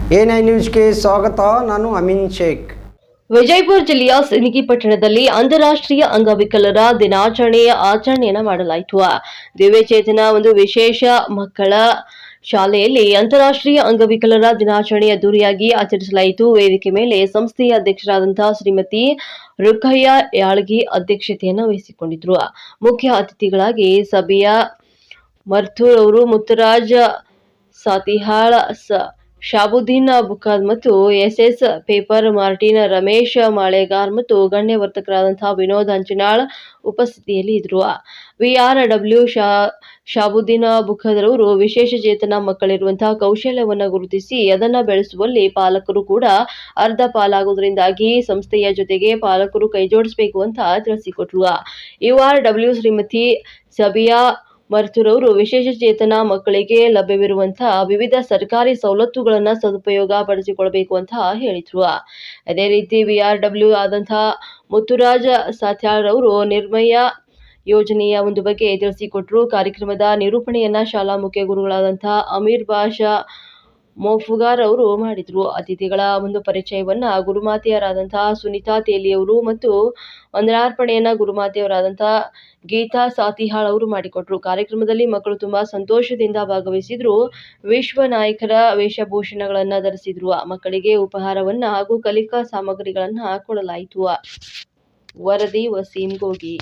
A9 ನ್ಯೂಸ್ಗೆ ಸ್ವಾಗತ. ನಾನು ಅಮೀನ್ ಶೇಖ್. ವಿಜಯಪುರ ಜಿಲ್ಲೆಯ ಸಿಂದಗಿ ಪಟ್ಟಣದಲ್ಲಿ ಅಂತಾರಾಷ್ಟ್ರೀಯ ಅಂಗವಿಕಲರ ಆಚರಣೆಯನ್ನು ಮಾಡಲಾಯಿತು. ದಿವ್ಯಚೇತನ ಒಂದು ವಿಶೇಷ ಮಕ್ಕಳ ಶಾಲೆಯಲ್ಲಿ ಅಂತಾರಾಷ್ಟ್ರೀಯ ಅಂಗವಿಕಲರ ದಿನಾಚರಣೆ ಅದ್ದೂರಿಯಾಗಿ ಆಚರಿಸಲಾಯಿತು. ವೇದಿಕೆ ಮೇಲೆ ಸಂಸ್ಥೆಯ ಅಧ್ಯಕ್ಷರಾದಂತಹ ಶ್ರೀಮತಿ ರುಖಯ್ಯ ಯಾಳಗಿ ಅಧ್ಯಕ್ಷತೆಯನ್ನು ವಹಿಸಿಕೊಂಡಿದ್ರು. ಮುಖ್ಯ ಅತಿಥಿಗಳಾಗಿ ಸಬಿಯ ಮರ್ಥೂರ್ ಅವರು, ಮುತ್ತುರಾಜ್ ಸಾತಿಹಾಳ್, ಶಾಬುದ್ದೀನ್ ಬುಖಾದ್ ಮತ್ತು ಎಸ್ಎಸ್ ಪೇಪರ್ ಮಾರ್ಟಿನ್, ರಮೇಶ್ ಮಾಳೆಗಾರ್ ಮತ್ತು ಗಣ್ಯ ವರ್ತಕರಾದಂತಹ ವಿನೋದ್ ಹಂಚಿನಾಳ್ ಉಪಸ್ಥಿತಿಯಲ್ಲಿ ಇದ್ರು. ವಿಆರ್ಡಬ್ಲ್ಯೂ ಶಾಬುದ್ದೀನ್ ಬುಖಾದ್ರವರು ವಿಶೇಷ ಚೇತನ ಮಕ್ಕಳಿರುವಂತಹ ಕೌಶಲ್ಯವನ್ನು ಗುರುತಿಸಿ ಅದನ್ನು ಬೆಳೆಸುವಲ್ಲಿ ಪಾಲಕರು ಕೂಡ ಅರ್ಧ ಪಾಲಾಗುವುದರಿಂದಾಗಿ ಸಂಸ್ಥೆಯ ಜೊತೆಗೆ ಪಾಲಕರು ಕೈಜೋಡಿಸಬೇಕು ಅಂತ ತಿಳಿಸಿಕೊಟ್ರು. ಯುಆರ್ಡಬ್ಲ್ಯೂ ಶ್ರೀಮತಿ ಸಬಿಯಾ ಮರ್ತೂರ್ ಅವರು ವಿಶೇಷ ಚೇತನ ಮಕ್ಕಳಿಗೆ ಲಭ್ಯವಿರುವಂತಹ ವಿವಿಧ ಸರ್ಕಾರಿ ಸವಲತ್ತುಗಳನ್ನು ಸದುಪಯೋಗ ಪಡಿಸಿಕೊಳ್ಳಬೇಕು ಅಂತ ಹೇಳಿದ್ರು. ಅದೇ ರೀತಿ ವಿಆರ್ಡಬ್ಲ್ಯೂ ಆದಂತಹ ಮುತ್ತುರಾಜ್ ಸಾತ್ಯಾಳ್ ಅವರು ನಿರ್ಮಯ ಯೋಜನೆಯ ಒಂದು ಬಗ್ಗೆ ತಿಳಿಸಿಕೊಟ್ರು. ಕಾರ್ಯಕ್ರಮದ ನಿರೂಪಣೆಯನ್ನ ಶಾಲಾ ಮುಖ್ಯ ಗುರುಗಳಾದಂತಹ ಅಮೀರ್ ಬಾಷಾ ಮೋಫುಗಾರ್ ಅವರು ಮಾಡಿದ್ರು. ಅತಿಥಿಗಳ ಒಂದು ಪರಿಚಯವನ್ನ ಗುರುಮಾತೆಯರಾದಂತಹ ಸುನೀತಾ ತೇಲಿಯವರು ಮತ್ತು ವಂದನಾರ್ಪಣೆಯನ್ನ ಗುರುಮಾತೆಯವರಾದಂತಹ ಗೀತಾ ಸಾತಿಹಾಳ್ ಅವರು ಮಾಡಿಕೊಟ್ರು. ಕಾರ್ಯಕ್ರಮದಲ್ಲಿ ಮಕ್ಕಳು ತುಂಬಾ ಸಂತೋಷದಿಂದ ಭಾಗವಹಿಸಿದ್ರು. ವಿಶ್ವ ನಾಯಕರ ವೇಷಭೂಷಣಗಳನ್ನ ಧರಿಸಿದ್ರು. ಮಕ್ಕಳಿಗೆ ಉಪಹಾರವನ್ನ ಹಾಗೂ ಕಲಿಕಾ ಸಾಮಗ್ರಿಗಳನ್ನ ಕೊಡಲಾಯಿತು. ವರದಿ ವಸೀಂ ಗೋಗಿ.